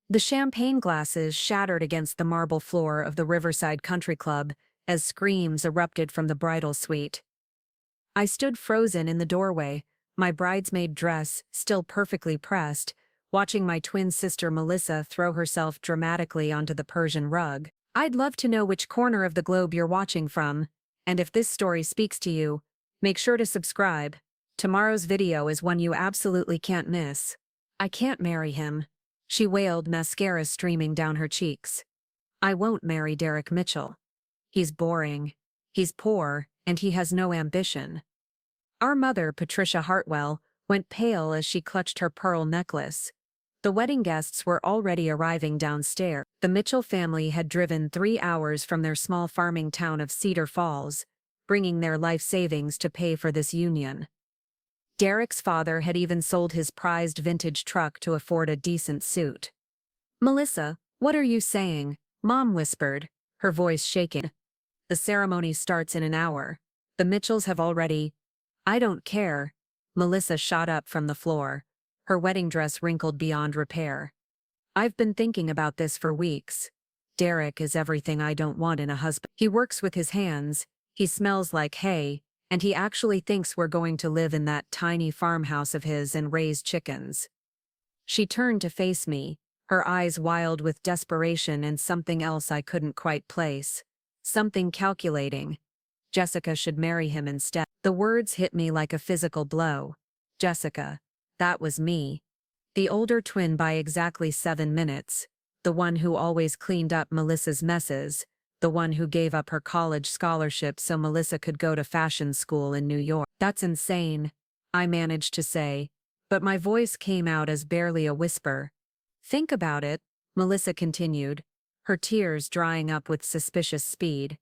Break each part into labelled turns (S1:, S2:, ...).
S1: The champagne glasses shattered against the marble floor of the Riverside Country Club as screams erupted from the bridal suite. I stood frozen in the doorway, my bridesmaid dress still perfectly pressed, watching my twin sister Melissa throw herself dramatically onto the Persian rug. I'd love to know which corner of the globe you're watching from, and if this story speaks to you, make sure to subscribe. Tomorrow's video is one you absolutely can't miss. I can't marry him, she wailed, mascara streaming down her cheeks. I won't marry Derek Mitchell. He's boring, he's poor, and he has no ambition. Our mother, Patricia Hartwell, went pale as she clutched her pearl necklace. The wedding guests were already arriving downstairs. The Mitchell family had driven 3 hours from their small farming town of Cedar Falls, bringing their life savings to pay for this union. Derek's father had even sold his prized vintage truck to afford a decent suit. "Melissa, what are you saying?" Mom whispered, her voice shaking. "The ceremony starts in an hour. The Mitchells have already—" "I don't care." Melissa shot up from the floor, her wedding dress wrinkled beyond repair. "I've been thinking about this for weeks. Derek is everything I don't want in a husband. He works with his hands, he smells like hay, and he actually thinks we're going to live in that tiny farmhouse of his and raise chickens." She turned to face me, her eyes wild with desperation and something else I couldn't quite place. Something calculating. Jessica should marry him instead. The words hit me like a physical blow. Jessica. That was me. The older twin by exactly 7 minutes. The one who always cleaned up Melissa's messes. The one who gave up her college scholarship so Melissa could go to fashion school in New York. "That's insane," I managed to say, but my voice came out as barely a whisper. "Think about it," Melissa continued, her tears drying up with suspicious speed.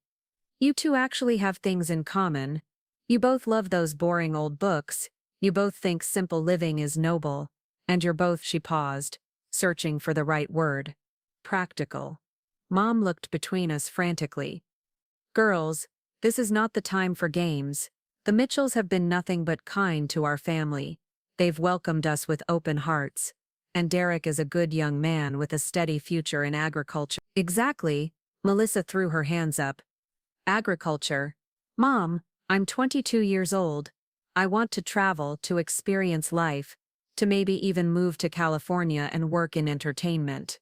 S1: "You two actually have things in common. You both love those boring old books, you both think simple living is noble, and you're both—" She paused, searching for the right word. "Practical." Mom looked between us frantically. "Girls, this is not the time for games. The Mitchells have been nothing but kind to our family. They've welcomed us with open hearts. And Derek is a good young man with a steady future in agriculture." "Exactly," Melissa threw her hands up. "Agriculture? Mom, I'm 22 years old. I want to travel, to experience life, to maybe even move to California and work in entertainment.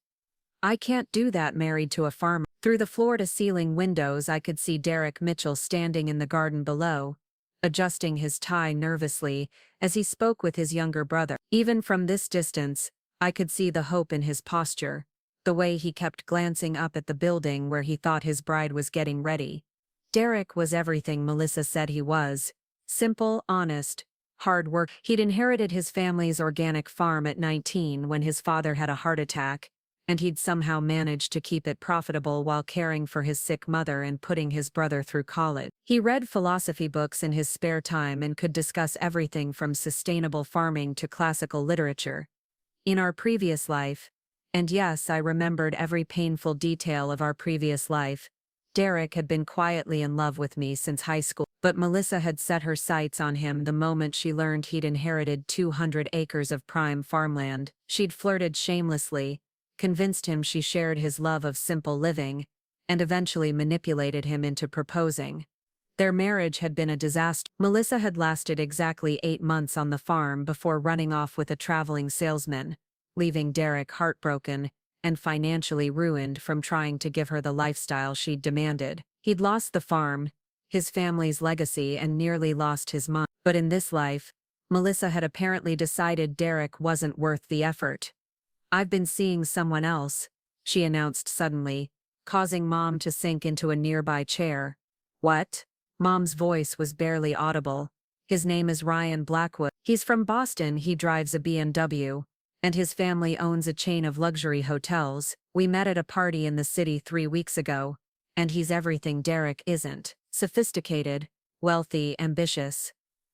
S1: I can't do that married to a farmer." Through the floor-to-ceiling windows I could see Derek Mitchell standing in the garden below, adjusting his tie nervously as he spoke with his younger brother. Even from this distance, I could see the hope in his posture, the way he kept glancing up at the building where he thought his bride was getting ready. Derek was everything Melissa said he was. Simple, honest, hard work. He'd inherited his family's organic farm at 19 when his father had a heart attack, and he'd somehow managed to keep it profitable while caring for his sick mother and putting his brother through college. He read philosophy books in his spare time and could discuss everything from sustainable farming to classical literature. In our previous life, and yes, I remembered every painful detail of our previous life, Derek had been quietly in love with me since high school, but Melissa had set her sights on him the moment she learned he'd inherited 200 acres of prime farmland. She'd flirted shamelessly, convinced him she shared his love of simple living, and eventually manipulated him into proposing. Their marriage had been a disaster. Melissa had lasted exactly 8 months on the farm before running off with a traveling salesman, leaving Derek heartbroken and financially ruined from trying to give her the lifestyle she'd demanded. He'd lost the farm, his family's legacy, and nearly lost his mind. But in this life, Melissa had apparently decided Derek wasn't worth the effort. "I've been seeing someone else," she announced suddenly, causing Mom to sink into a nearby chair. "What?" Mom's voice was barely audible. "His name is Ryan Blackwood. He's from Boston, he drives a BMW. And his family owns a chain of luxury hotels. We met at a party in the city 3 weeks ago. And he's everything Derek isn't. Sophisticated, wealthy, ambitious."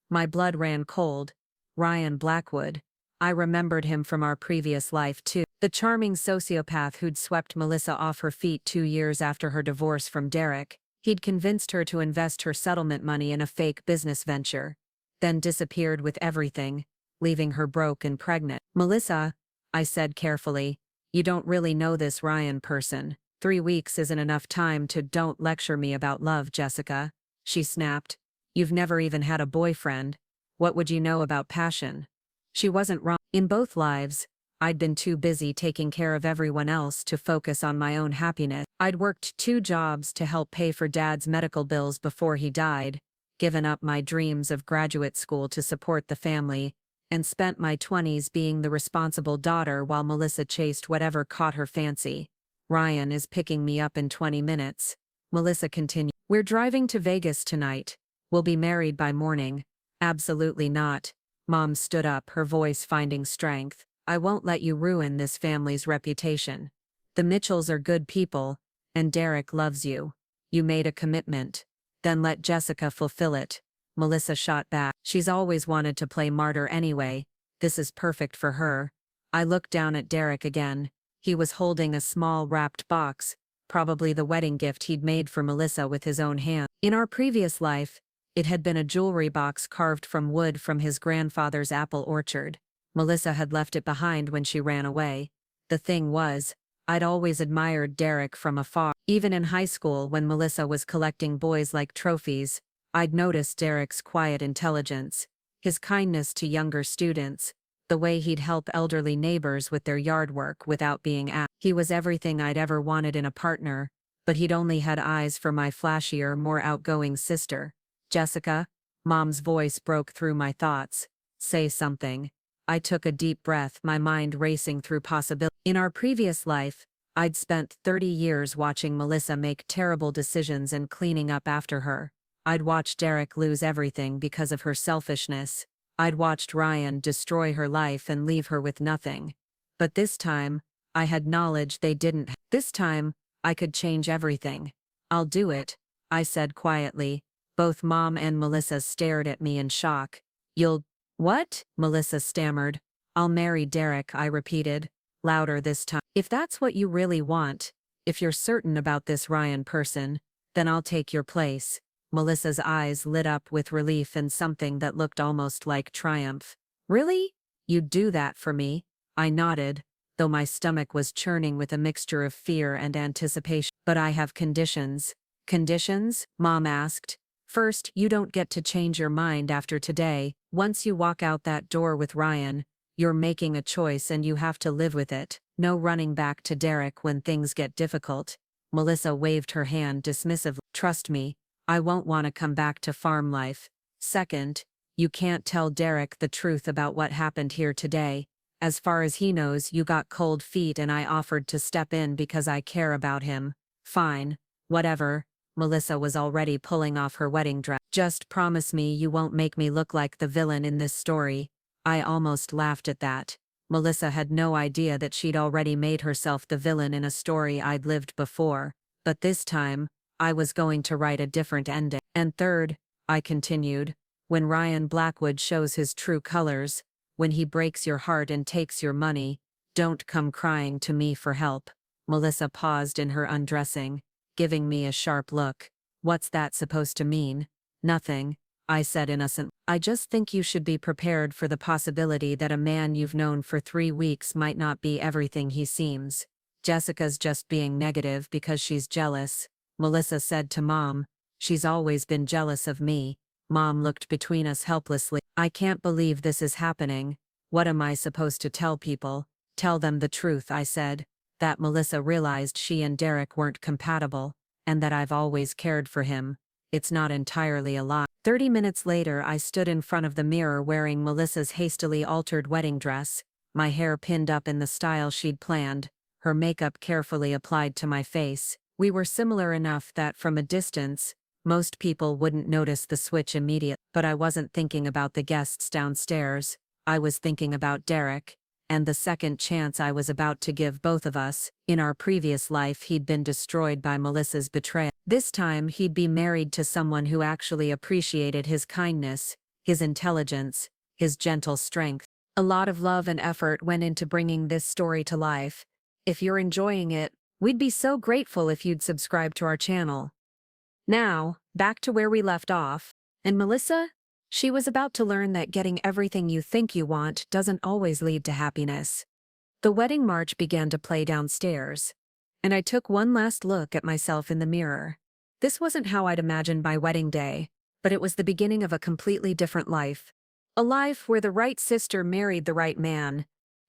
S1: My blood ran cold. Ryan Blackwood. I remembered him from our previous life too. The charming sociopath who'd swept Melissa off her feet 2 years after her divorce from Derek. He'd convinced her to invest her settlement money in a fake business venture, then disappeared with everything, leaving her broke and pregnant. "Melissa," I said carefully, You don't really know this Ryan person. 3 weeks isn't enough time to don't lecture me about love, Jessica. She snapped. You've never even had a boyfriend. What would you know about passion? She wasn't wrong. In both lives, I'd been too busy taking care of everyone else to focus on my own happiness. I'd worked 2 jobs to help pay for Dad's medical bills before he died, given up my dreams of graduate school to support the family, and spent my 20s being the responsible daughter while Melissa chased whatever caught her fancy. Ryan is picking me up in 20 minutes. Melissa continued. We're driving to Vegas tonight. We'll be married by morning. Absolutely not. Mom stood up, her voice finding strength. I won't let you ruin this family's reputation. The Mitchells are good people, and Derek loves you. You made a commitment. Then let Jessica fulfill it. Melissa shot back. She's always wanted to play martyr anyway. This is perfect for her. I looked down at Derek again. He was holding a small wrapped box, probably the wedding gift he'd made for Melissa with his own hand. In our previous life, it had been a jewelry box carved from wood from his grandfather's apple orchard. Melissa had left it behind when she ran away. The thing was, I'd always admired Derek from afar. Even in high school, when Melissa was collecting boys like trophies, I'd noticed Derek's quiet intelligence, his kindness to younger students, the way he'd help elderly neighbors with their yard work without being asked. He was everything I'd ever wanted in a partner, but he'd only had eyes for my flashier, more outgoing sister. Jessica, Mom's voice broke through my thoughts. Say something. I took a deep breath, my mind racing through possibilities. In our previous life, I'd spent 30 years watching Melissa make terrible decisions and cleaning up after her. I'd watched Derek lose everything because of her selfishness. I'd watched Ryan destroy her life and leave her with nothing. But this time, I had knowledge they didn't. This time, I could change everything. I'll do it, I said quietly. Both Mom and Melissa stared at me in shock. You'll... What? Melissa stammered. I'll marry Derek, I repeated, louder this time. If that's what you really want, if you're certain about this Ryan person, then I'll take your place. Melissa's eyes lit up with relief and something that looked almost like triumph. Really? You'd do that for me? I nodded, though my stomach was churning with a mixture of fear and anticipation. But I have conditions. Conditions? Mom asked. First, you don't get to change your mind after today. Once you walk out that door with Ryan, you're making a choice and you have to live with it. No running back to Derek when things get difficult. Melissa waved her hand dismissively. Trust me, I won't want to come back to farm life. Second, you can't tell Derek the truth about what happened here today. As far as he knows, you got cold feet and I offered to step in because I care about him. Fine, whatever. Melissa was already pulling off her wedding dress. Just promise me you won't make me look like the villain in this story. I almost laughed at that. Melissa had no idea that she'd already made herself the villain in a story I'd lived before. But this time, I was going to write a different ending. And third, I continued, when Ryan Blackwood shows his true colors, when he breaks your heart and takes your money, don't come crying to me for help. Melissa paused in her undressing, giving me a sharp look. What's that supposed to mean? Nothing, I said innocently. I just think you should be prepared for the possibility that a man you've known for 3 weeks might not be everything he seems. Jessica's just being negative because she's jealous, Melissa said to Mom. She's always been jealous of me. Mom looked between us helplessly. I can't believe this is happening. What am I supposed to tell people? Tell them the truth, I said. That Melissa realized she and Derek weren't compatible, and that I've always cared for him. It's not entirely a lie. 30 minutes later, I stood in front of the mirror wearing Melissa's hastily altered wedding dress, my hair pinned up in the style she'd planned, her makeup carefully applied to my face. We were similar enough that from a distance, most people wouldn't notice the switch immediately. But I wasn't thinking about the guests downstairs. I was thinking about Derek, and the second chance I was about to give both of us. In our previous life, he'd been destroyed by Melissa's betrayal. This time, he'd be married to someone who actually appreciated his kindness, his intelligence, his gentle strength. A lot of love and effort went into bringing this story to life. If you're enjoying it, we'd be so grateful if you'd subscribe to our channel. Now, back to where we left off. And Melissa? She was about to learn that getting everything you think you want doesn't always lead to happiness. The wedding march began to play downstairs, and I took one last look at myself in the mirror. This wasn't how I'd imagined my wedding day, but it was the beginning of a completely different life. A life where the right sister married the right man,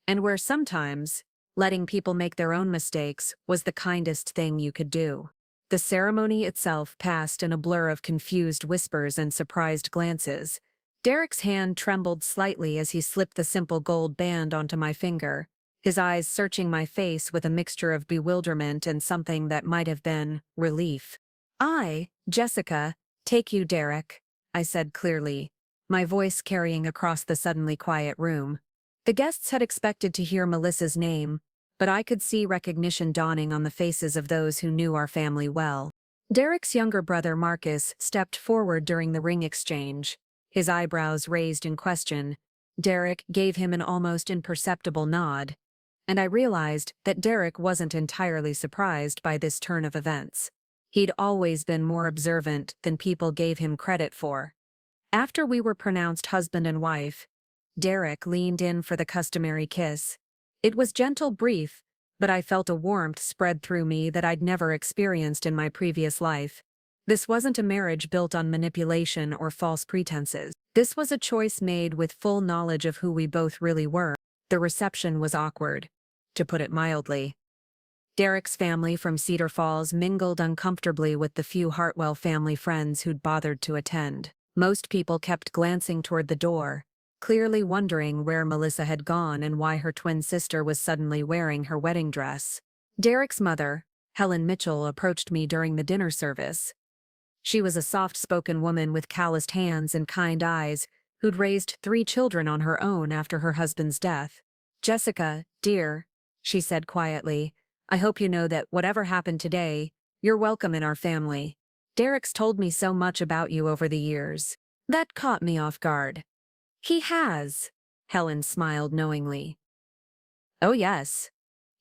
S1: and where sometimes, letting people make their own mistakes was the kindest thing you could do. The ceremony itself passed in a blur of confused whispers and surprised glances. Derek's hand trembled slightly as he slipped the simple gold band onto my finger, his eyes searching my face with a mixture of bewilderment and something that might have been relief. "I, Jessica, take you, Derek," I said clearly, my voice carrying across the suddenly quiet room. The guests had expected to hear Melissa's name, but I could see recognition dawning on the faces of those who knew our family well. Derek's younger brother Marcus stepped forward during the ring exchange, his eyebrows raised in question. Derek gave him an almost imperceptible nod, and I realized that Derek wasn't entirely surprised by this turn of events. He'd always been more observant than people gave him credit for. After we were pronounced husband and wife, Derek leaned in for the customary kiss. It was gentle, brief, but I felt a warmth spread through me that I'd never experienced in my previous life. This wasn't a marriage built on manipulation or false pretenses. This was a choice made with full knowledge of who we both really were. The reception was awkward, to put it mildly. Derek's family from Cedar Falls mingled uncomfortably with the few Hartwell family friends who'd bothered to attend. Most people kept glancing toward the door, clearly wondering where Melissa had gone and why her twin sister was suddenly wearing her wedding dress. Derek's mother, Helen Mitchell, approached me during the dinner service. She was a soft-spoken woman with calloused hands and kind eyes who'd raised 3 children on her own after her husband's death. "Jessica, dear," she said quietly, "I hope you know that whatever happened today, you're welcome in our family. Derek's told me so much about you over the years. That caught me off guard." "He has," Helen smiled knowingly. "Oh yes.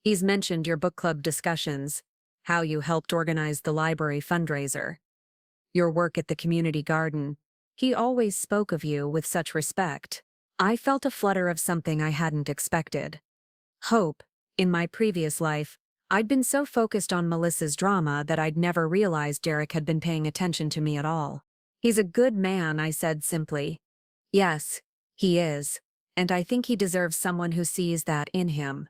S1: He's mentioned your book club discussions, how you helped organize the library fundraiser, your work at the community garden. He always spoke of you with such respect." I felt a flutter of something I hadn't expected. Hope. In my previous life, I'd been so focused on Melissa's drama that I'd never realized Derek had been paying attention to me at all. "He's a good man," I said simply. "Yes, he is, and I think he deserves someone who sees that in him."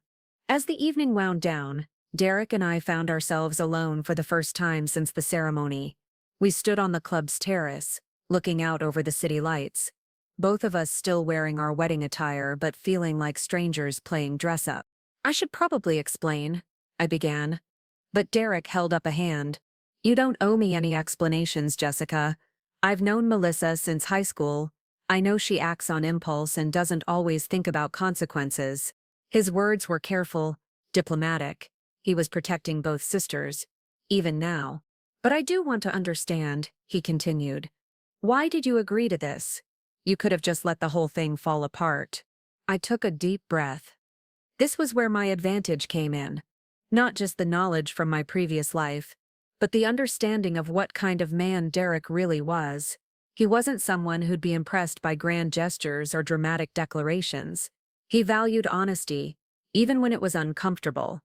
S1: As the evening wound down, Derek and I found ourselves alone for the first time since the ceremony. We stood on the club's terrace, looking out over the city lights, both of us still wearing our wedding attire but feeling like strangers playing dress-up. "I should probably explain," I began, but Derek held up a hand. "You don't owe me any explanations, Jessica. I've known Melissa since high school. I know she acts on impulse and doesn't always think about consequences." His words were careful, diplomatic. He was protecting both sisters, even now. "But I do want to understand," he continued. "Why did you agree to this? You could have just let the whole thing fall apart." I took a deep breath. This was where my advantage came in. Not just the knowledge from my previous life, but the understanding of what kind of man Derek really was. He wasn't someone who'd be impressed by grand gestures or dramatic declarations. He valued honesty, even when it was uncomfortable.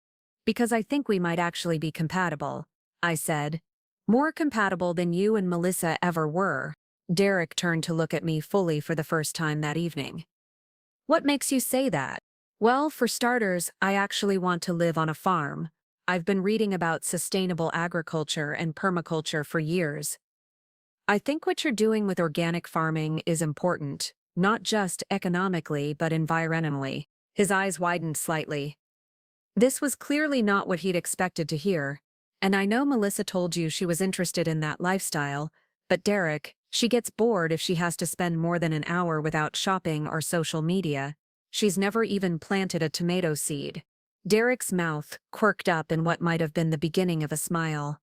S1: "Because I think we might actually be compatible," I said. "More compatible than you and Melissa ever were." Derek turned to look at me fully for the first time that evening. "What makes you say that?" "Well, for starters, I actually want to live on a farm. I've been reading about sustainable agriculture and permaculture for years. I think what you're doing with organic farming is important, not just economically but environmentally." His eyes widened slightly. This was clearly not what he'd expected to hear. "And I know Melissa told you she was interested in that lifestyle, but Derek, she gets bored if she has to spend more than an hour without shopping or social media. She's never even planted a tomato seed." Derek's mouth quirked up in what might have been the beginning of a smile.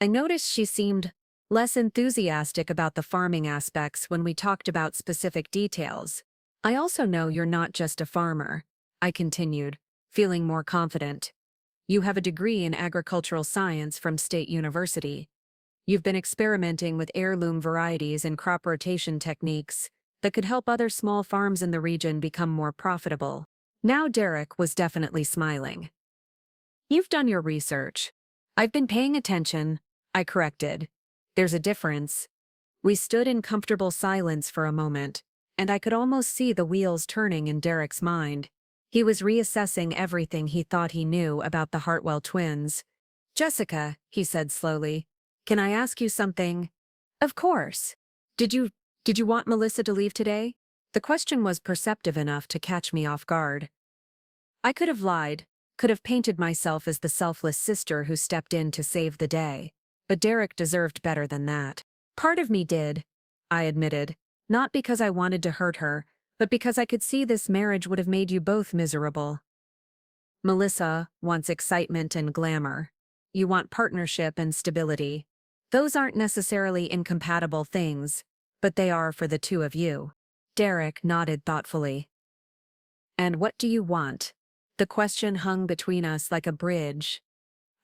S1: I noticed she seemed less enthusiastic about the farming aspects when we talked about specific details. "I also know you're not just a farmer," I continued, feeling more confident. "You have a degree in agricultural science from State University. You've been experimenting with heirloom varieties and crop rotation techniques that could help other small farms in the region become more profitable." Now Derek was definitely smiling. You've done your research. I've been paying attention, I corrected. There's a difference. We stood in comfortable silence for a moment, and I could almost see the wheels turning in Derek's mind. He was reassessing everything he thought he knew about the Hartwell twins. Jessica, he said slowly, can I ask you something? Of course. Did you want Melissa to leave today? The question was perceptive enough to catch me off guard. I could have lied, could have painted myself as the selfless sister who stepped in to save the day. But Derek deserved better than that. Part of me did, I admitted, not because I wanted to hurt her, but because I could see this marriage would have made you both miserable. Melissa wants excitement and glamour. You want partnership and stability. Those aren't necessarily incompatible things, but they are for the two of you. Derek nodded thoughtfully. And what do you want? The question hung between us like a bridge.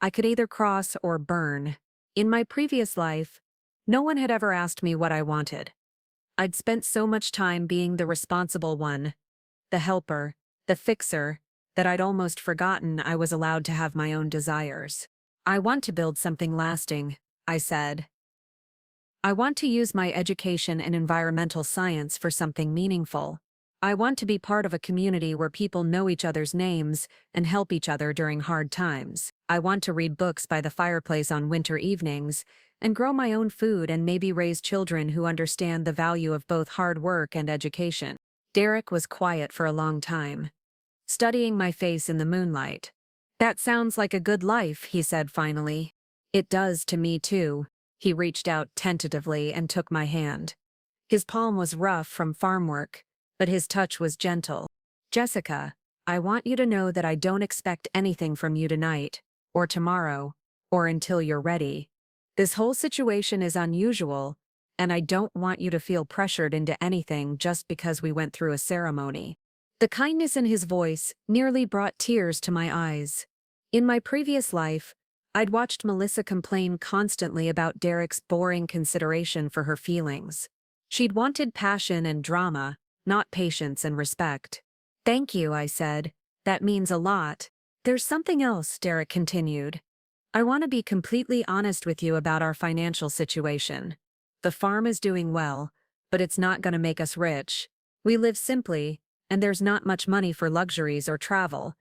S1: I could either cross or burn. In my previous life, no one had ever asked me what I wanted. I'd spent so much time being the responsible one, the helper, the fixer, that I'd almost forgotten I was allowed to have my own desires. I want to build something lasting, I said. I want to use my education in environmental science for something meaningful. I want to be part of a community where people know each other's names and help each other during hard times. I want to read books by the fireplace on winter evenings and grow my own food and maybe raise children who understand the value of both hard work and education. Derek was quiet for a long time, studying my face in the moonlight. That sounds like a good life, he said finally. It does to me too. He reached out tentatively and took my hand. His palm was rough from farm work, but his touch was gentle. Jessica, I want you to know that I don't expect anything from you tonight, or tomorrow, or until you're ready. This whole situation is unusual, and I don't want you to feel pressured into anything just because we went through a ceremony. The kindness in his voice nearly brought tears to my eyes. In my previous life, I'd watched Melissa complain constantly about Derek's boring consideration for her feelings. She'd wanted passion and drama, not patience and respect. Thank you, I said. That means a lot. There's something else, Derek continued. I want to be completely honest with you about our financial situation. The farm is doing well, but it's not going to make us rich. We live simply, and there's not much money for luxuries or travel.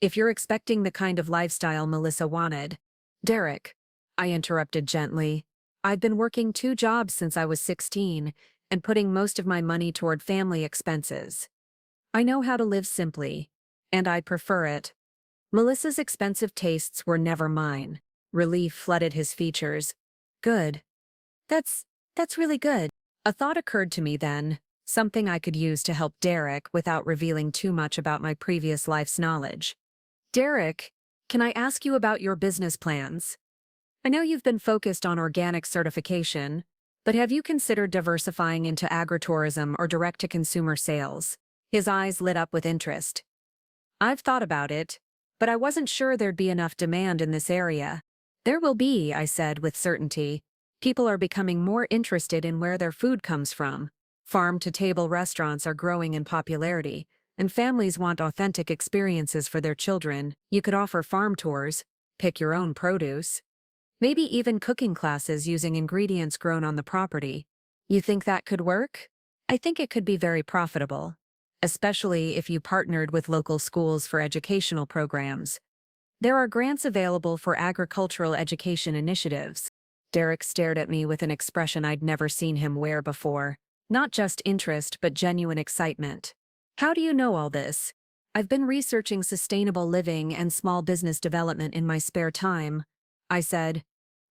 S1: If you're expecting the kind of lifestyle Melissa wanted. Derek, I interrupted gently. I've been working 2 jobs since I was 16, and putting most of my money toward family expenses. I know how to live simply, and I prefer it. Melissa's expensive tastes were never mine. Relief flooded his features. Good. That's really good. A thought occurred to me then, something I could use to help Derek without revealing too much about my previous life's knowledge. Derek, can I ask you about your business plans? I know you've been focused on organic certification, but have you considered diversifying into agritourism or direct-to-consumer sales? His eyes lit up with interest. I've thought about it, but I wasn't sure there'd be enough demand in this area. There will be, I said with certainty. People are becoming more interested in where their food comes from. Farm-to-table restaurants are growing in popularity, and families want authentic experiences for their children. You could offer farm tours, pick your own produce. Maybe even cooking classes using ingredients grown on the property. You think that could work? I think it could be very profitable, especially if you partnered with local schools for educational programs. There are grants available for agricultural education initiatives. Derek stared at me with an expression I'd never seen him wear before. Not just interest, but genuine excitement. How do you know all this? I've been researching sustainable living and small business development in my spare time, I said,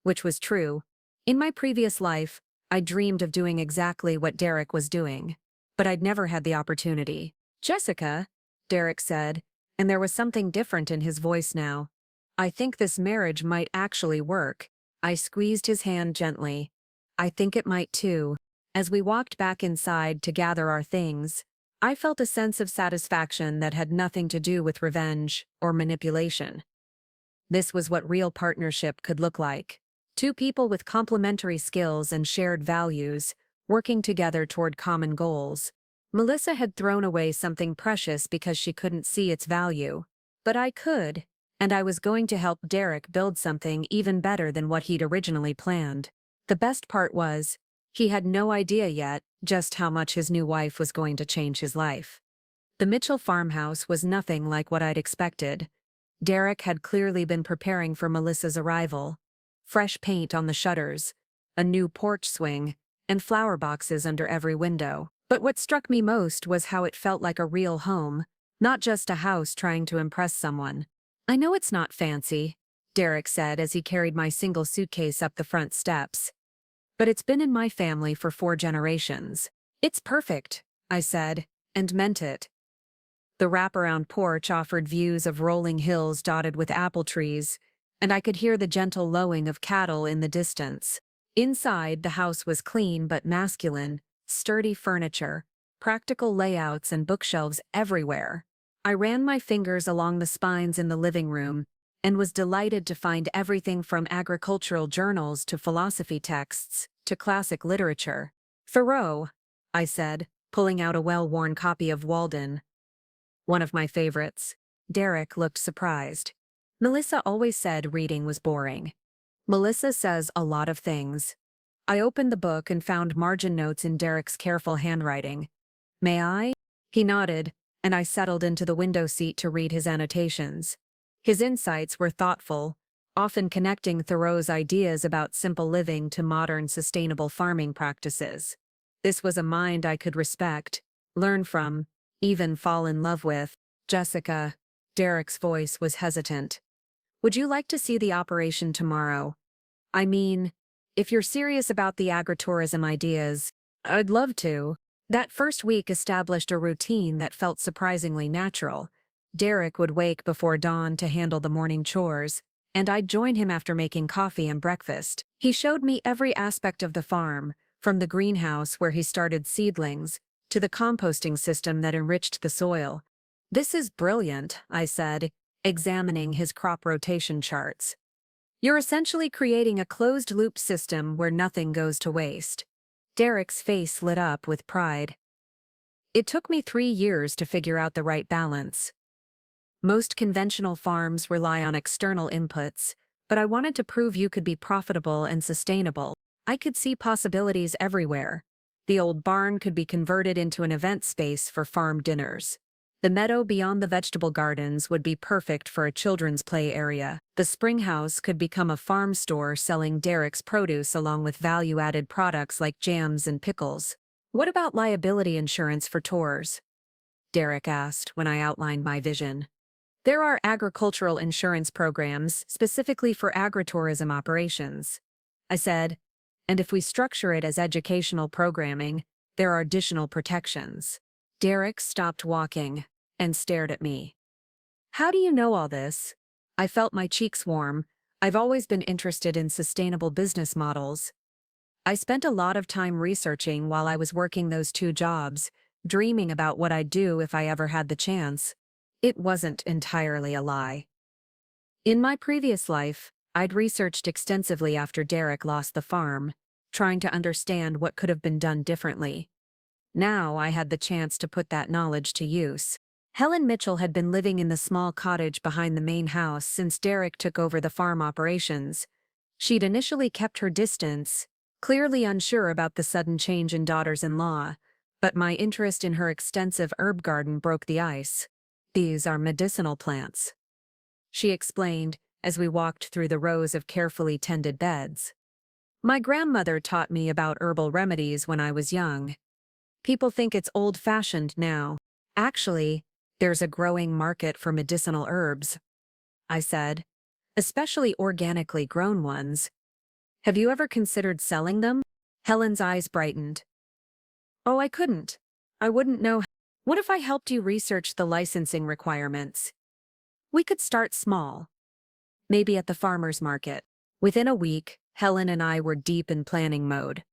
S1: which was true. In my previous life, I dreamed of doing exactly what Derek was doing, but I'd never had the opportunity. Jessica, Derek said, and there was something different in his voice now. I think this marriage might actually work. I squeezed his hand gently. I think it might too. As we walked back inside to gather our things, I felt a sense of satisfaction that had nothing to do with revenge or manipulation. This was what real partnership could look like. 2 people with complementary skills and shared values, working together toward common goals. Melissa had thrown away something precious because she couldn't see its value. But I could, and I was going to help Derek build something even better than what he'd originally planned. The best part was, he had no idea yet just how much his new wife was going to change his life. The Mitchell farmhouse was nothing like what I'd expected. Derek had clearly been preparing for Melissa's arrival. Fresh paint on the shutters, a new porch swing, and flower boxes under every window. But what struck me most was how it felt like a real home, not just a house trying to impress someone. "I know it's not fancy," Derek said as he carried my single suitcase up the front steps. "But it's been in my family for 4 generations. It's perfect," I said, and meant it. The wraparound porch offered views of rolling hills dotted with apple trees, and I could hear the gentle lowing of cattle in the distance. Inside, the house was clean but masculine, sturdy furniture, practical layouts and bookshelves everywhere. I ran my fingers along the spines in the living room and was delighted to find everything from agricultural journals to philosophy texts to classic literature. "Thoreau," I said, pulling out a well-worn copy of Walden. "One of my favorites." Derek looked surprised. "Melissa always said reading was boring." "Melissa says a lot of things." I opened the book and found margin notes in Derek's careful handwriting. "May I?" He nodded, and I settled into the window seat to read his annotations. His insights were thoughtful, often connecting Thoreau's ideas about simple living to modern sustainable farming practices. This was a mind I could respect, learn from, even fall in love with. "Jessica," Derek's voice was hesitant, "would you like to see the operation tomorrow? I mean, if you're serious about the agritourism ideas, I'd love to." That first week established a routine that felt surprisingly natural. Derek would wake before dawn to handle the morning chores, and I'd join him after making coffee and breakfast. He showed me every aspect of the farm, from the greenhouse where he started seedlings, to the composting system that enriched the soil. "This is brilliant," I said, examining his crop rotation charts. "You're essentially creating a closed-loop system where nothing goes to waste." Derek's face lit up with pride. "It took me 3 years to figure out the right balance. Most conventional farms rely on external inputs, but I wanted to prove you could be profitable and sustainable. I could see possibilities everywhere. The old barn could be converted into an event space for farm dinners. The meadow beyond the vegetable gardens would be perfect for a children's play area. The spring house could become a farm store selling Derek's produce along with value-added products like jams and pickles. "What about liability insurance for tours?" Derek asked when I outlined my vision. "There are agricultural insurance programs specifically for agritourism operations," I said, "and if we structure it as educational programming, there are additional protections." Derek stopped walking and stared at me. "How do you know all this?" I felt my cheeks warm. I've always been interested in sustainable business models. I spent a lot of time researching while I was working those 2 jobs, dreaming about what I'd do if I ever had the chance. It wasn't entirely a lie. In my previous life, I'd researched extensively after Derek lost the farm, trying to understand what could have been done differently. Now I had the chance to put that knowledge to use. Helen Mitchell had been living in the small cottage behind the main house since Derek took over the farm operations. She'd initially kept her distance, clearly unsure about the sudden change in daughters-in-law, but my interest in her extensive herb garden broke the ice. "These are medicinal plants," she explained as we walked through the rows of carefully tended beds. "My grandmother taught me about herbal remedies when I was young. People think it's old-fashioned now. Actually, there's a growing market for medicinal herbs," I said, "especially organically grown ones. Have you ever considered selling them?" Helen's eyes brightened. "Oh, I couldn't. I wouldn't know. What if I helped you research the licensing requirements? We could start small. Maybe at the farmer's market." Within a week, Helen and I were deep in planning mode.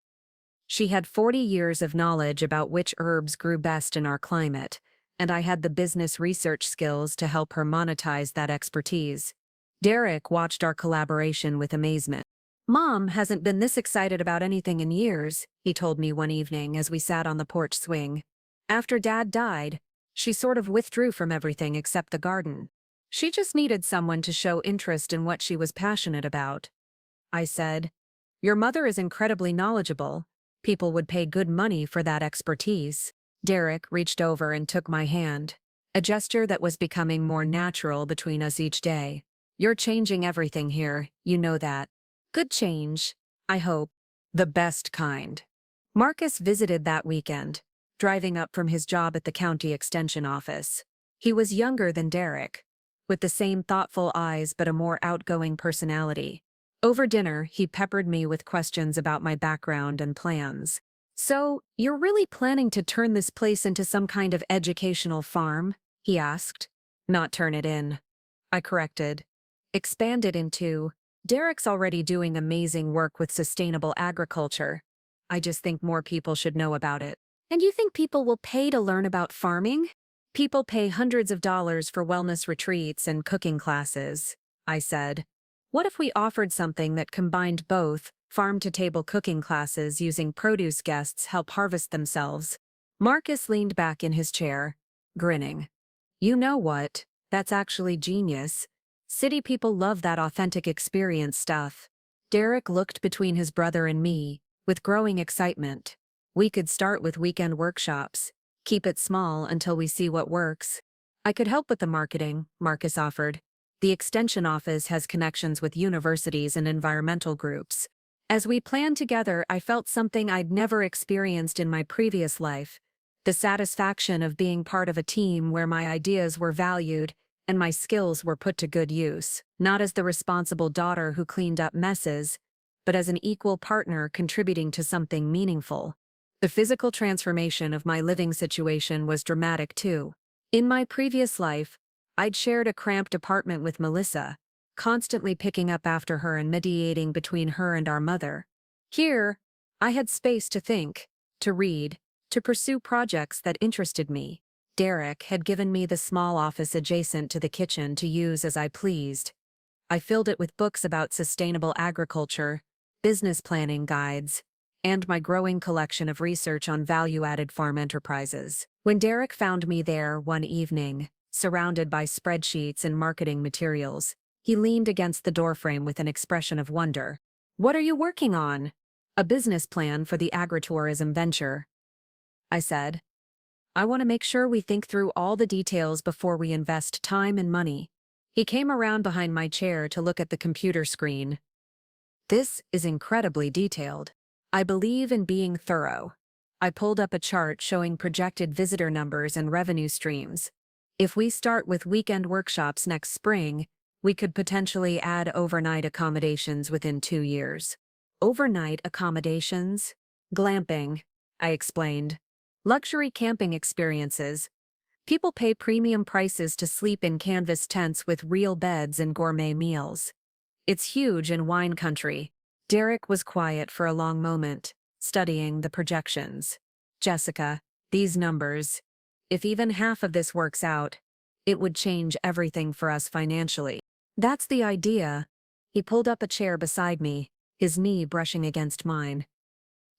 S1: She had 40 years of knowledge about which herbs grew best in our climate, and I had the business research skills to help her monetize that expertise. Derek watched our collaboration with amazement. "Mom hasn't been this excited about anything in years," he told me one evening as we sat on the porch swing. After Dad died, she sort of withdrew from everything except the garden. She just needed someone to show interest in what she was passionate about. I said, "Your mother is incredibly knowledgeable. People would pay good money for that expertise." Derek reached over and took my hand, a gesture that was becoming more natural between us each day. "You're changing everything here, you know that. Good change, I hope. The best kind." Marcus visited that weekend, driving up from his job at the county extension office. He was younger than Derek, with the same thoughtful eyes but a more outgoing personality. Over dinner, he peppered me with questions about my background and plans. "So, you're really planning to turn this place into some kind of educational farm?" he asked. "Not turn it in," I corrected. "Expand it into." Derek's already doing amazing work with sustainable agriculture. I just think more people should know about it. "And you think people will pay to learn about farming?" "People pay hundreds of dollars for wellness retreats and cooking classes," I said. "What if we offered something that combined both, farm-to-table cooking classes using produce guests help harvest themselves?" Marcus leaned back in his chair, grinning. "You know what? That's actually genius. City people love that authentic experience stuff." Derek looked between his brother and me, with growing excitement. "We could start with weekend workshops. Keep it small until we see what works." "I could help with the marketing," Marcus offered. "The extension office has connections with universities and environmental groups." As we planned together, I felt something I'd never experienced in my previous life. The satisfaction of being part of a team where my ideas were valued and my skills were put to good use, not as the responsible daughter who cleaned up messes, but as an equal partner contributing to something meaningful. The physical transformation of my living situation was dramatic too. In my previous life, I'd shared a cramped apartment with Melissa, constantly picking up after her and mediating between her and our mother. Here, I had space to think, to read, to pursue projects that interested me. Derek had given me the small office adjacent to the kitchen to use as I pleased. I filled it with books about sustainable agriculture, business planning guides, and my growing collection of research on value-added farm enterprises. When Derek found me there one evening, surrounded by spreadsheets and marketing materials, he leaned against the doorframe with an expression of wonder. "What are you working on?" "A business plan for the agritourism venture," I said. "I want to make sure we think through all the details before we invest time and money." He came around behind my chair to look at the computer screen. "This is incredibly detailed. I believe in being thorough." I pulled up a chart showing projected visitor numbers and revenue streams. "If we start with weekend workshops next spring, we could potentially add overnight accommodations within 2 years." "Overnight accommodations?" "Glamping," I explained. "Luxury camping experiences. People pay premium prices to sleep in canvas tents with real beds and gourmet meals. It's huge in wine country." Derek was quiet for a long moment, studying the projections. "Jessica, these numbers, if even half of this works out, it would change everything for us financially." "That's the idea." He pulled up a chair beside me, his knee brushing against mine.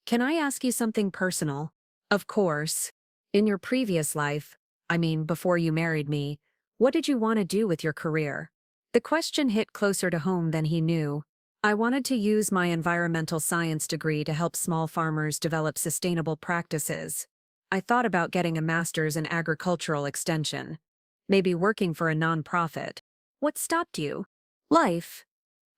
S1: "Can I ask you something personal?" "Of course. In your previous life, I mean before you married me, what did you want to do with your career?" The question hit closer to home than he knew. I wanted to use my environmental science degree to help small farmers develop sustainable practices. I thought about getting a master's in agricultural extension, maybe working for a nonprofit. "What stopped you?" "Life,"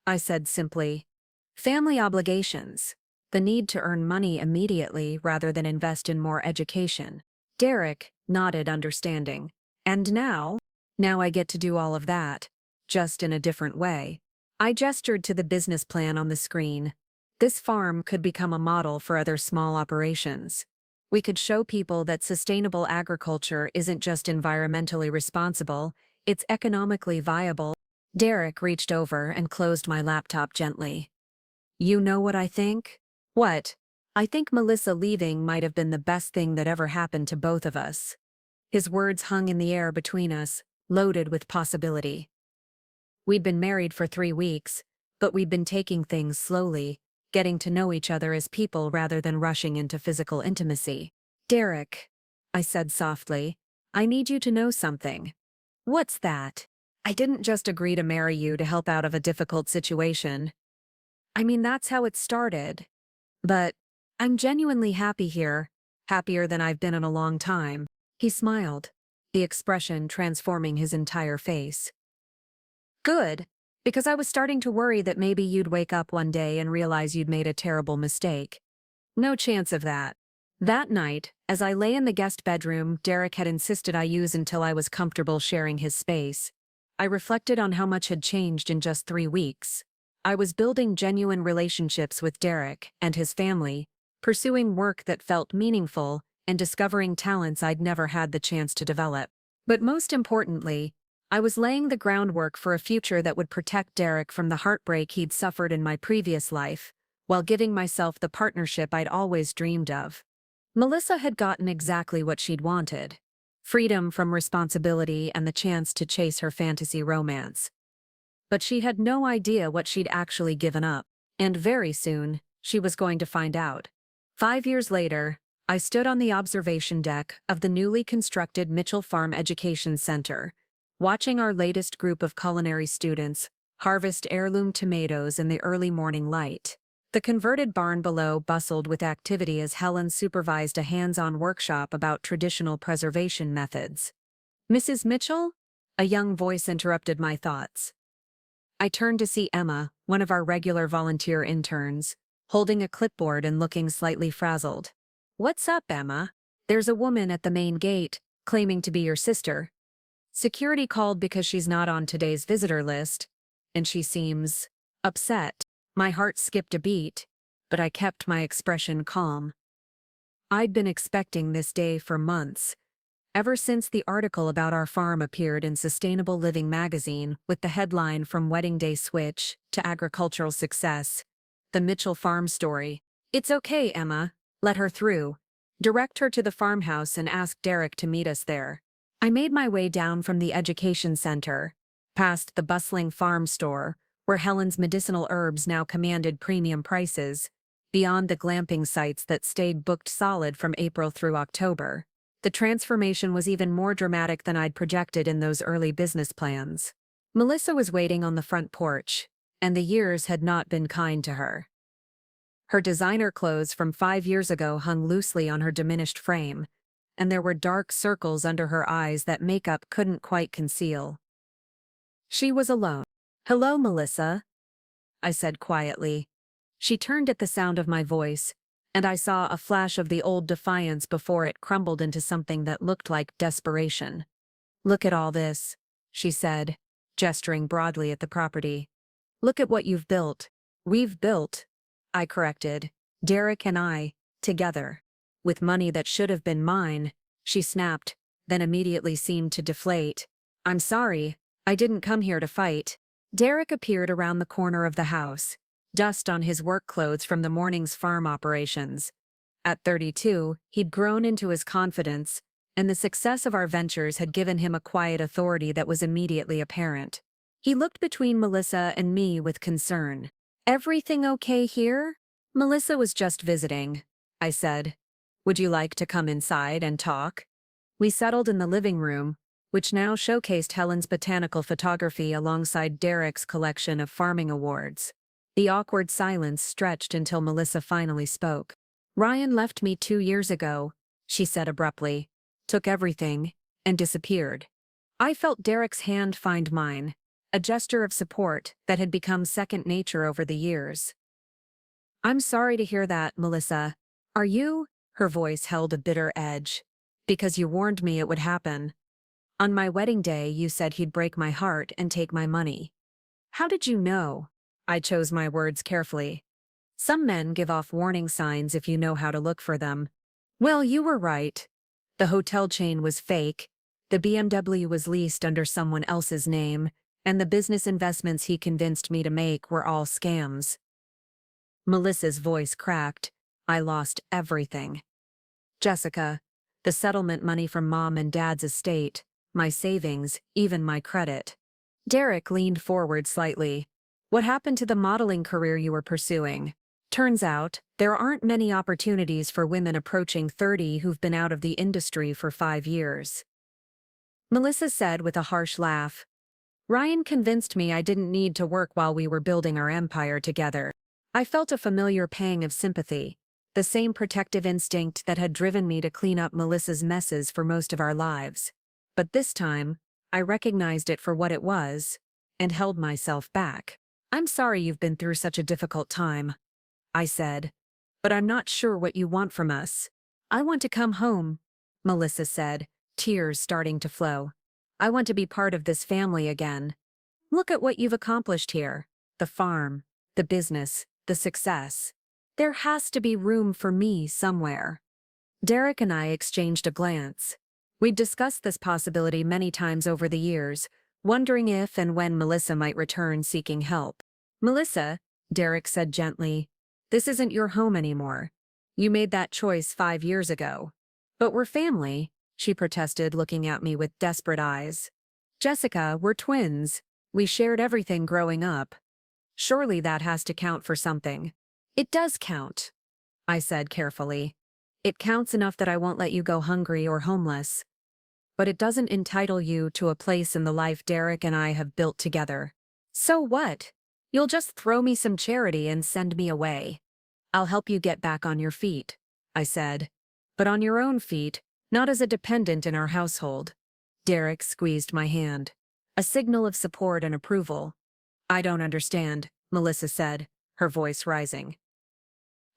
S1: I said simply. "Family obligations. The need to earn money immediately rather than invest in more education." Derek nodded understanding. "And now?" "Now I get to do all of that, just in a different way." I gestured to the business plan on the screen. "This farm could become a model for other small operations. We could show people that sustainable agriculture isn't just environmentally responsible, it's economically viable." Derek reached over and closed my laptop gently. "You know what I think?" "What?" "I think Melissa leaving might have been the best thing that ever happened to both of us." His words hung in the air between us, loaded with possibility. We'd been married for 3 weeks, but we'd been taking things slowly, getting to know each other as people rather than rushing into physical intimacy. "Derek," I said softly. I need you to know something. What's that? I didn't just agree to marry you to help out of a difficult situation. I mean, that's how it started. But I'm genuinely happy here, happier than I've been in a long time. He smiled, the expression transforming his entire face. Good, because I was starting to worry that maybe you'd wake up one day and realize you'd made a terrible mistake. No chance of that. That night, as I lay in the guest bedroom Derek had insisted I use until I was comfortable sharing his space, I reflected on how much had changed in just 3 weeks. I was building genuine relationships with Derek and his family, pursuing work that felt meaningful, and discovering talents I'd never had the chance to develop. But most importantly, I was laying the groundwork for a future that would protect Derek from the heartbreak he'd suffered in my previous life, while giving myself the partnership I'd always dreamed of. Melissa had gotten exactly what she'd wanted: freedom from responsibility and the chance to chase her fantasy romance. But she had no idea what she'd actually given up, and very soon, she was going to find out. 5 years later, I stood on the observation deck of the newly constructed Mitchell Farm Education Center, watching our latest group of culinary students harvest heirloom tomatoes in the early morning light. The converted barn below bustled with activity as Helen supervised a hands-on workshop about traditional preservation methods. "Mrs. Mitchell?" A young voice interrupted my thoughts. I turned to see Emma, one of our regular volunteer interns, holding a clipboard and looking slightly frazzled. "What's up, Emma? There's a woman at the main gate, claiming to be your sister. Security called because she's not on today's visitor list, and she seems upset." My heart skipped a beat, but I kept my expression calm. I'd been expecting this day for months, ever since the article about our farm appeared in Sustainable Living magazine with the headline "From Wedding Day Switch to Agricultural Success, the Mitchell Farm Story." "It's okay, Emma. Let her through. Direct her to the farmhouse and ask Derek to meet us there." I made my way down from the education center, past the bustling farm store, where Helen's medicinal herbs now commanded premium prices, beyond the glamping sites that stayed booked solid from April through October. The transformation was even more dramatic than I'd projected in those early business plans. Melissa was waiting on the front porch, and the years had not been kind to her. Her designer clothes from 5 years ago hung loosely on her diminished frame, and there were dark circles under her eyes that makeup couldn't quite conceal. She was alone. "Hello, Melissa," I said quietly. She turned at the sound of my voice, and I saw a flash of the old defiance before it crumbled into something that looked like desperation. "Look at all this," she said, gesturing broadly at the property. "Look at what you've built." "We've built," I corrected. "Derek and I, together. With money that should have been mine," she snapped, then immediately seemed to deflate. "I'm sorry, I didn't come here to fight." Derek appeared around the corner of the house, dust on his work clothes from the morning's farm operations. At 32, he'd grown into his confidence, and the success of our ventures had given him a quiet authority that was immediately apparent. He looked between Melissa and me with concern. "Everything okay here?" "Melissa was just visiting," I said. "Would you like to come inside and talk?" We settled in the living room, which now showcased Helen's botanical photography alongside Derek's collection of farming awards. The awkward silence stretched until Melissa finally spoke. "Ryan left me 2 years ago," she said abruptly, "took everything, and disappeared." I felt Derek's hand find mine, a gesture of support that had become second nature over the years. "I'm sorry to hear that, Melissa. Are you?" Her voice held a bitter edge. "Because you warned me it would happen. On my wedding day, you said he'd break my heart and take my money." "How did you know?" I chose my words carefully. "Some men give off warning signs if you know how to look for them." "Well, you were right. The hotel chain was fake, the BMW was leased under someone else's name, and the business investments he convinced me to make were all scams." Melissa's voice cracked. I lost everything. "Jessica, the settlement money from Mom and Dad's estate, my savings, even my credit." Derek leaned forward slightly. "What happened to the modeling career you were pursuing?" Turns out, there aren't many opportunities for women approaching 30 who've been out of the industry for 5 years. Melissa said with a harsh laugh. Ryan convinced me I didn't need to work while we were building our empire together. I felt a familiar pang of sympathy, the same protective instinct that had driven me to clean up Melissa's messes for most of our lives. But this time, I recognized it for what it was, and held myself back. I'm sorry you've been through such a difficult time, I said. But I'm not sure what you want from us. I want to come home, Melissa said, tears starting to flow. I want to be part of this family again. Look at what you've accomplished here. The farm, the business, the success. There has to be room for me somewhere. Derek and I exchanged a glance. We'd discussed this possibility many times over the years, wondering if and when Melissa might return seeking help. Melissa, Derek said gently, this isn't your home anymore. You made that choice 5 years ago. But we're family, she protested, looking at me with desperate eyes. Jessica, we're twins. We shared everything growing up. Surely that has to count for something. It does count, I said carefully. It counts enough that I won't let you go hungry or homeless. But it doesn't entitle you to a place in the life Derek and I have built together. So what? You'll just throw me some charity and send me away. I'll help you get back on your feet, I said. But on your own feet, not as a dependent in our household. Derek squeezed my hand. A signal of support and approval. I don't understand, Melissa said, her voice rising.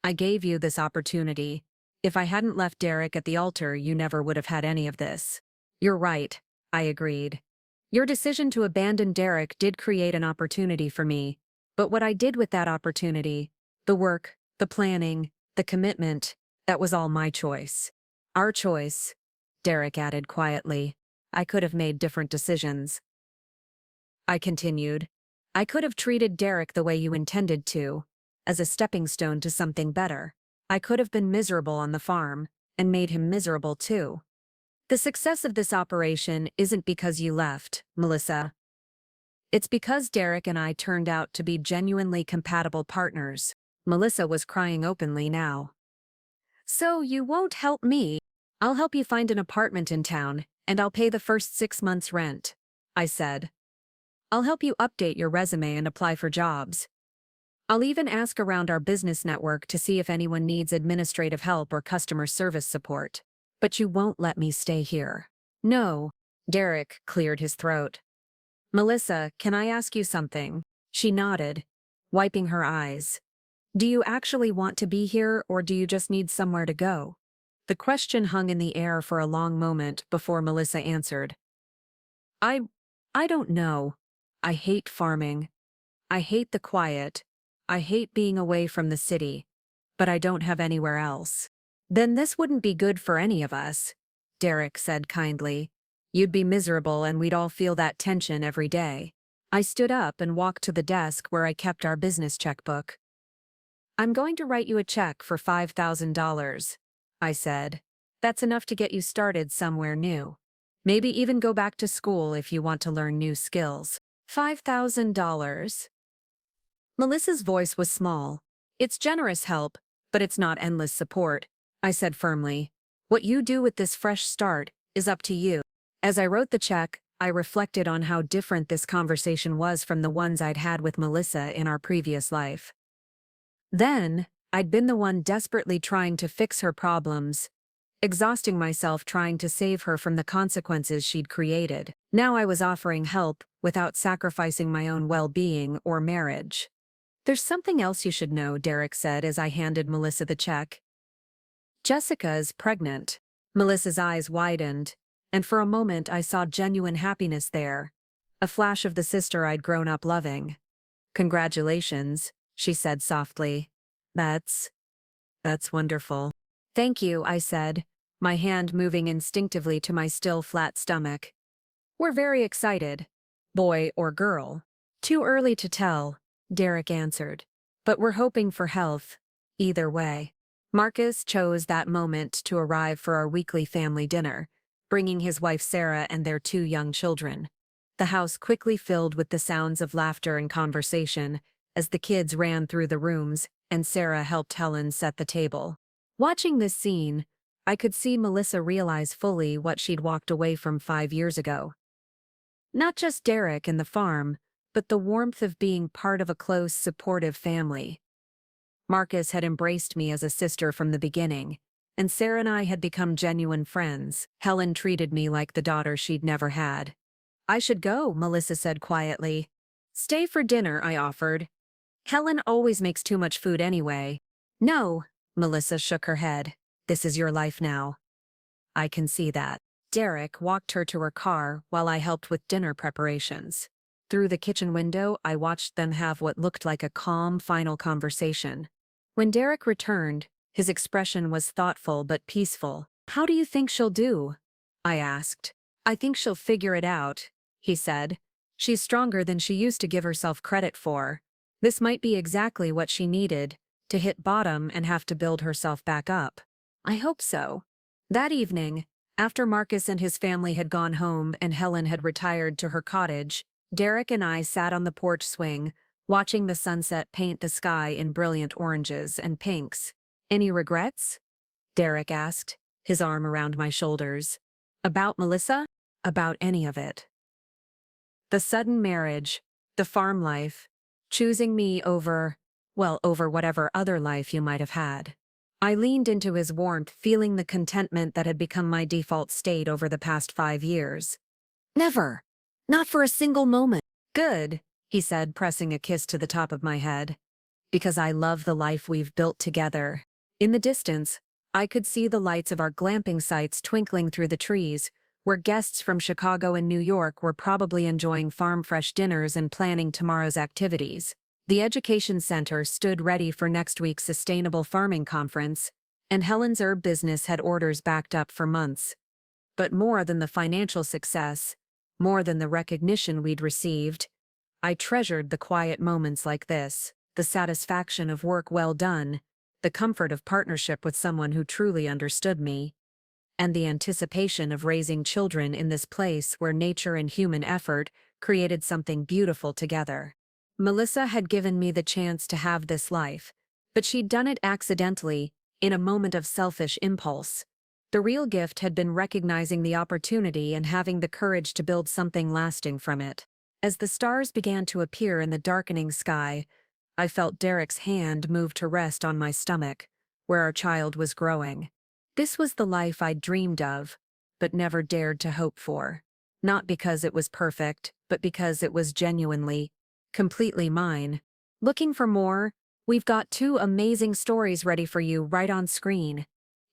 S1: I gave you this opportunity. If I hadn't left Derek at the altar, you never would have had any of this. You're right, I agreed. Your decision to abandon Derek did create an opportunity for me, but what I did with that opportunity, the work, the planning, the commitment, that was all my choice. Our choice, Derek added quietly. I could have made different decisions. I continued. I could have treated Derek the way you intended to, as a stepping stone to something better. I could have been miserable on the farm, and made him miserable too. The success of this operation isn't because you left, Melissa. It's because Derek and I turned out to be genuinely compatible partners. Melissa was crying openly now. So you won't help me? I'll help you find an apartment in town, and I'll pay the first 6 months' rent, I said. I'll help you update your resume and apply for jobs. I'll even ask around our business network to see if anyone needs administrative help or customer service support. But you won't let me stay here. No, Derek cleared his throat. Melissa, can I ask you something? She nodded, wiping her eyes. Do you actually want to be here, or do you just need somewhere to go? The question hung in the air for a long moment before Melissa answered. I don't know. I hate farming. I hate the quiet. I hate being away from the city. But I don't have anywhere else. Then this wouldn't be good for any of us, Derek said kindly. You'd be miserable and we'd all feel that tension every day. I stood up and walked to the desk where I kept our business checkbook. I'm going to write you a check for $5,000, I said. That's enough to get you started somewhere new. Maybe even go back to school if you want to learn new skills. $5,000? Melissa's voice was small. It's generous help, but it's not endless support, I said firmly. What you do with this fresh start is up to you. As I wrote the check, I reflected on how different this conversation was from the ones I'd had with Melissa in our previous life. Then, I'd been the one desperately trying to fix her problems, exhausting myself trying to save her from the consequences she'd created. Now I was offering help without sacrificing my own well-being or marriage. There's something else you should know, Derek said as I handed Melissa the check. Jessica is pregnant. Melissa's eyes widened, and for a moment I saw genuine happiness there, a flash of the sister I'd grown up loving. Congratulations, she said softly. That's wonderful. Thank you, I said, my hand moving instinctively to my still flat stomach. We're very excited. Boy or girl? Too early to tell, Derek answered. But we're hoping for health, either way. Marcus chose that moment to arrive for our weekly family dinner, bringing his wife Sarah and their 2 young children. The house quickly filled with the sounds of laughter and conversation, as the kids ran through the rooms and Sarah helped Helen set the table. Watching this scene, I could see Melissa realize fully what she'd walked away from 5 years ago. Not just Derek and the farm, but the warmth of being part of a close, supportive family. Marcus had embraced me as a sister from the beginning, and Sarah and I had become genuine friends. Helen treated me like the daughter she'd never had. "I should go," Melissa said quietly. "Stay for dinner," I offered. "Helen always makes too much food anyway." "No," Melissa shook her head. "This is your life now." "I can see that." Derek walked her to her car while I helped with dinner preparations. Through the kitchen window, I watched them have what looked like a calm, final conversation. When Derek returned, his expression was thoughtful but peaceful. "How do you think she'll do?" I asked. "I think she'll figure it out," he said. "She's stronger than she used to give herself credit for. This might be exactly what she needed, to hit bottom and have to build herself back up." "I hope so." That evening, after Marcus and his family had gone home and Helen had retired to her cottage, Derek and I sat on the porch swing, watching the sunset paint the sky in brilliant oranges and pinks. "Any regrets?" Derek asked, his arm around my shoulders. "About Melissa?" "About any of it. The sudden marriage, the farm life, choosing me over, well, over whatever other life you might have had." I leaned into his warmth, feeling the contentment that had become my default state over the past 5 years. "Never. Not for a single moment." "Good," he said, pressing a kiss to the top of my head. "Because I love the life we've built together." In the distance, I could see the lights of our glamping sites twinkling through the trees, where guests from Chicago and New York were probably enjoying farm-fresh dinners and planning tomorrow's activities. The Education Center stood ready for next week's Sustainable Farming Conference, and Helen's herb business had orders backed up for months. But more than the financial success, more than the recognition we'd received, I treasured the quiet moments like this, the satisfaction of work well done, the comfort of partnership with someone who truly understood me, and the anticipation of raising children in this place where nature and human effort created something beautiful together. Melissa had given me the chance to have this life, but she'd done it accidentally, in a moment of selfish impulse. The real gift had been recognizing the opportunity and having the courage to build something lasting from it. As the stars began to appear in the darkening sky, I felt Derek's hand move to rest on my stomach, where our child was growing. This was the life I'd dreamed of, but never dared to hope for. Not because it was perfect, but because it was genuinely, completely mine. Looking for more? We've got 2 amazing stories ready for you right on screen.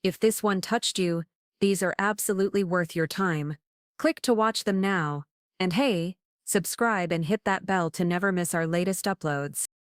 S1: If this one touched you, these are absolutely worth your time. Click to watch them now. And hey, subscribe and hit that bell to never miss our latest uploads.